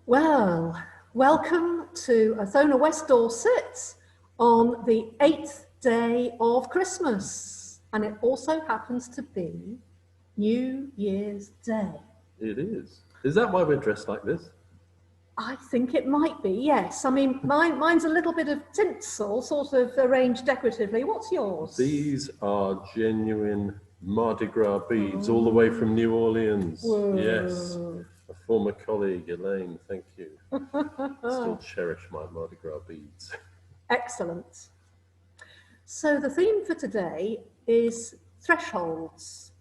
Well, welcome to Othona, West Dorset on the 8th day of Christmas. And it also happens to be New Year's Day. It is. Is that why we're dressed like this? I think it might be, yes. I mean, mine's a little bit of tinsel, sort of arranged decoratively. What's yours? These are genuine Mardi Gras beads, all the way from New Orleans. Whoa. Yes. A former colleague, Elaine, thank you. Still cherish my Mardi Gras beads. Excellent. So the theme for today is thresholds.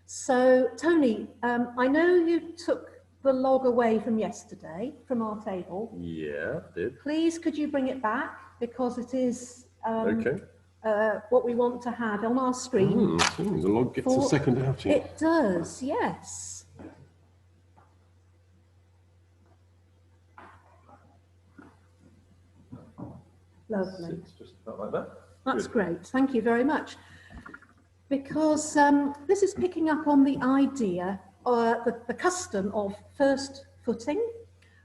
So, Tony, I know you took the log away from yesterday, from our table. Yeah, I did. Please, could you bring it back? Because it is Okay. what we want to have on our screen. The log gets a second outing. It does, yes. Lovely. It's just about like that. That's Good. great. Thank you very much. Because this is picking up on the idea, the custom of first footing,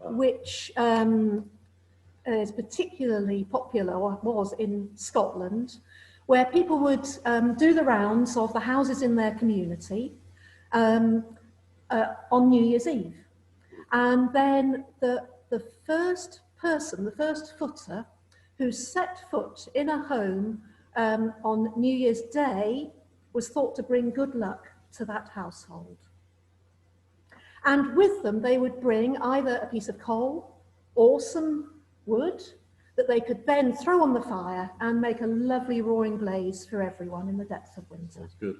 which is particularly popular, or was in Scotland, where people would do the rounds of the houses in their community on New Year's Eve. And then the first person, the first footer, who set foot in a home on New Year's Day was thought to bring good luck to that household. And with them, they would bring either a piece of coal or some wood that they could then throw on the fire and make a lovely roaring blaze for everyone in the depths of winter. That's good.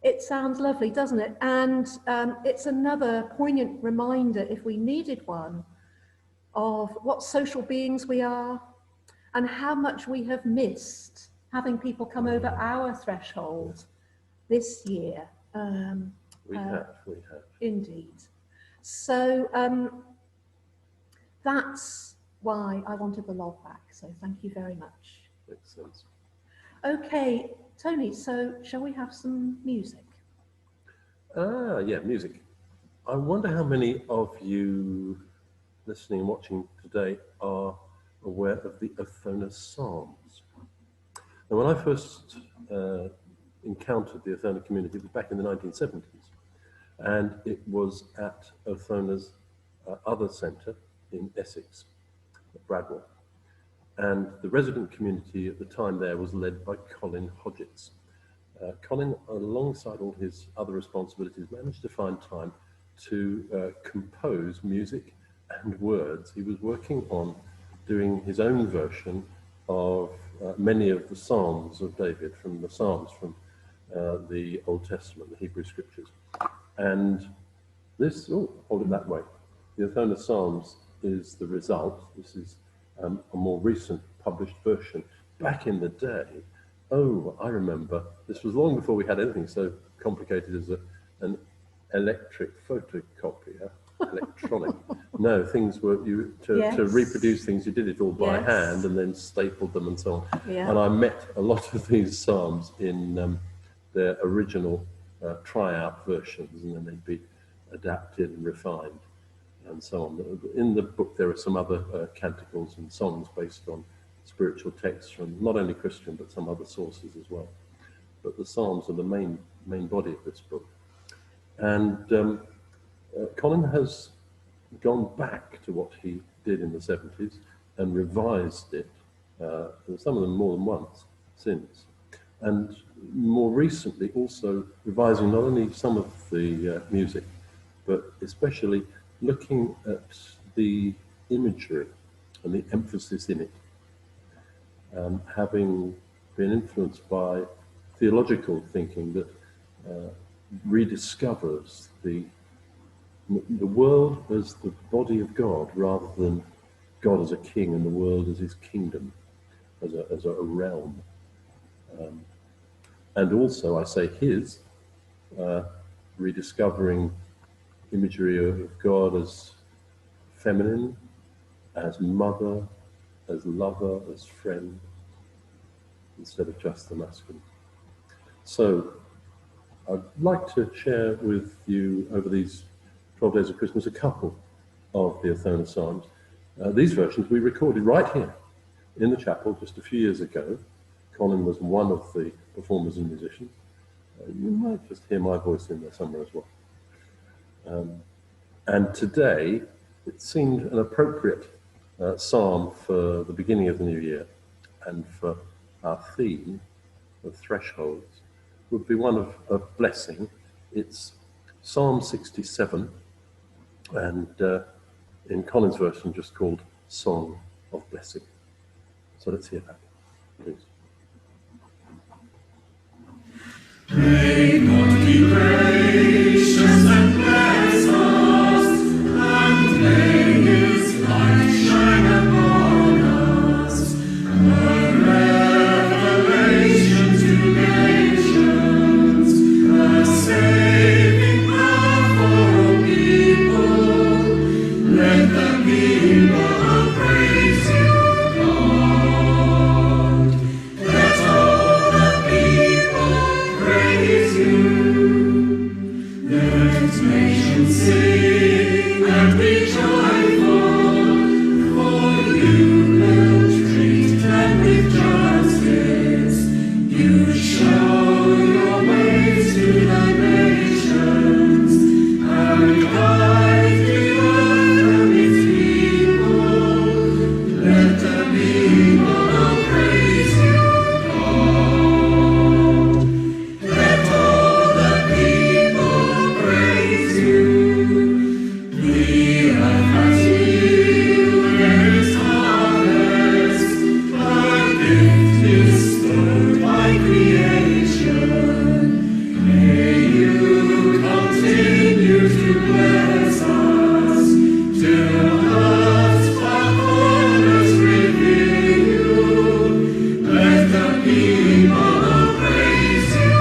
It sounds lovely, doesn't it? And it's another poignant reminder, if we needed one, of what social beings we are and how much we have missed having people come over our threshold this year. We have. Indeed. So that's why I wanted the log back. So thank you very much. Makes sense. Okay, Tony, so shall we have some music? Yeah, music. I wonder how many of you listening and watching today are aware of the Othona Psalms. Now, when I first encountered the Othona community, it was back in the 1970s, and it was at Othona's other centre in Essex, at Bradwell. And the resident community at the time there was led by Colin Hodgetts. Colin, alongside all his other responsibilities, managed to find time to compose music and words. He was working on doing his own version of many of the Psalms of David, from the Psalms from the Old Testament, the Hebrew Scriptures. And this, hold it that way, the Othona Psalms is the result. This is a more recent published version. Back in the day, I remember, this was long before we had anything so complicated as an electric photocopier. Electronic. No, things were to reproduce things. You did it all by hand and then stapled them and so on. Yeah. And I met a lot of these psalms in their original try-out versions, and then they'd be adapted and refined and so on. In the book, there are some other canticles and songs based on spiritual texts from not only Christian but some other sources as well. But the psalms are the main body of this book, and Colin has gone back to what he did in the 70s and revised it, some of them more than once since. And more recently also revising not only some of the music, but especially looking at the imagery and the emphasis in it. Having been influenced by theological thinking that rediscovers the world as the body of God, rather than God as a king and the world as his kingdom, as a realm. And also, I say his, rediscovering imagery of God as feminine, as mother, as lover, as friend, instead of just the masculine. So I'd like to share with you over these 12 days of Christmas a couple of the Othona Psalms. These versions we recorded right here in the chapel just a few years ago. Colin was one of the performers and musicians. You might just hear my voice in there somewhere as well. And today, it seemed an appropriate psalm for the beginning of the new year, and for our theme of thresholds would be one of blessing. It's Psalm 67, and in Colin's version just called Song of Blessing. So let's hear that, please. May God be gracious and bless us, and may His light shine upon us, a revelation to nations, a saving love for all people. Let the people praise you, Lord. Let all the people praise you. Let nations sing and be joyful, for you will treat them with justice. You show your ways to the nations, and guide the earth and its people. Let the people praise you, Lord. Let all the people praise you. The earth has yielded its harvest, a gift bestowed by creation. May you continue to bless us, till earth's far corners reveal you. Let the people praise you,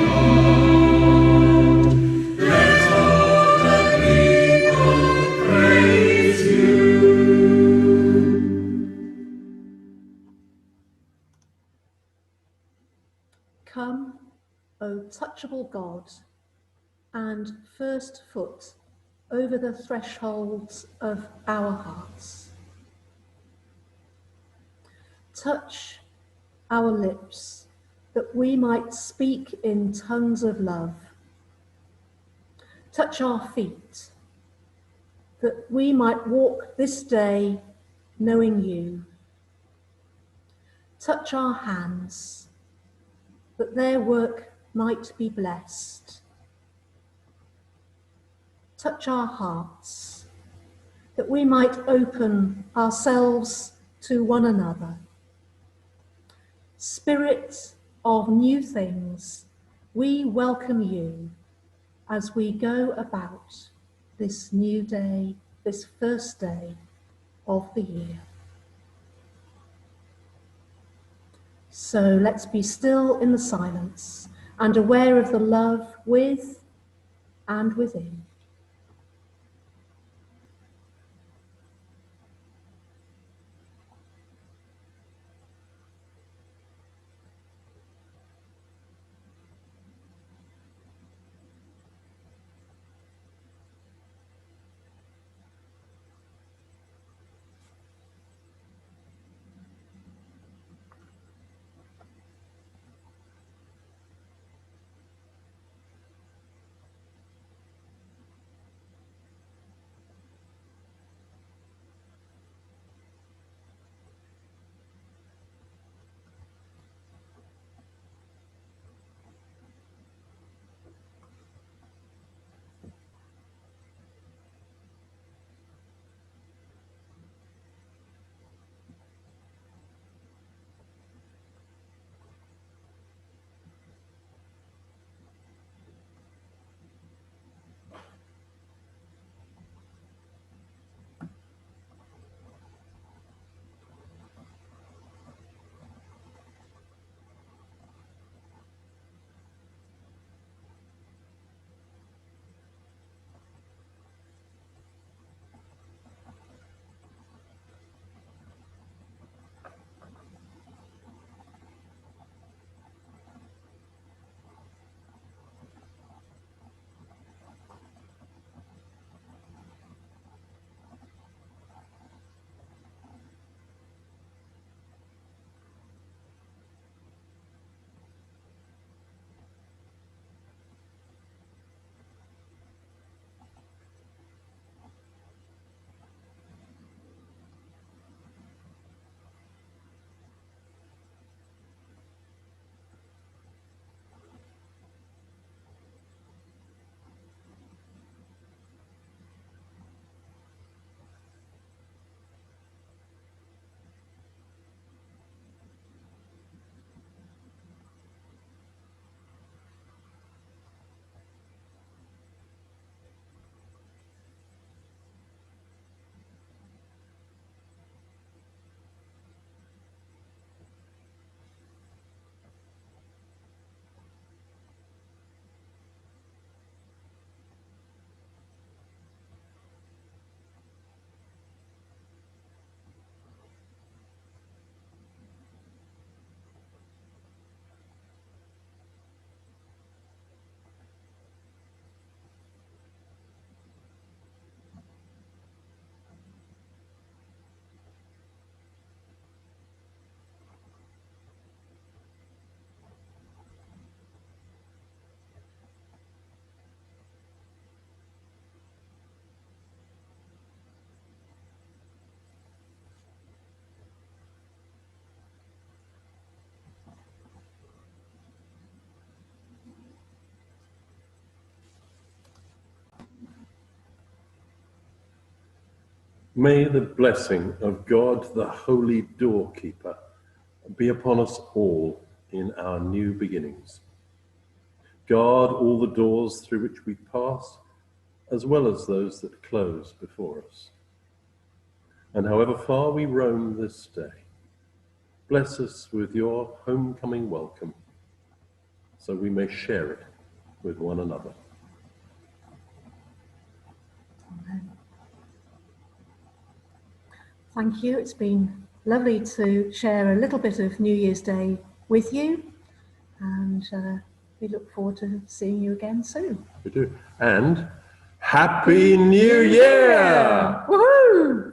Lord. Let all the people praise you. Come, O touchable God, and first foot over the thresholds of our hearts. Touch our lips, that we might speak in tongues of love. Touch our feet, that we might walk this day knowing you. Touch our hands, that their work might be blessed. Touch our hearts, that we might open ourselves to one another. Spirit of new things, we welcome you as we go about this new day, this first day of the year. So let's be still in the silence and aware of the love with and within. May the blessing of God, the holy doorkeeper, be upon us all in our new beginnings. Guard all the doors through which we pass, as well as those that close before us. And however far we roam this day, bless us with your homecoming welcome, so we may share it with one another. Amen. Thank you. It's been lovely to share a little bit of New Year's Day with you, and we look forward to seeing you again soon. We do. And Happy New Year! Woohoo!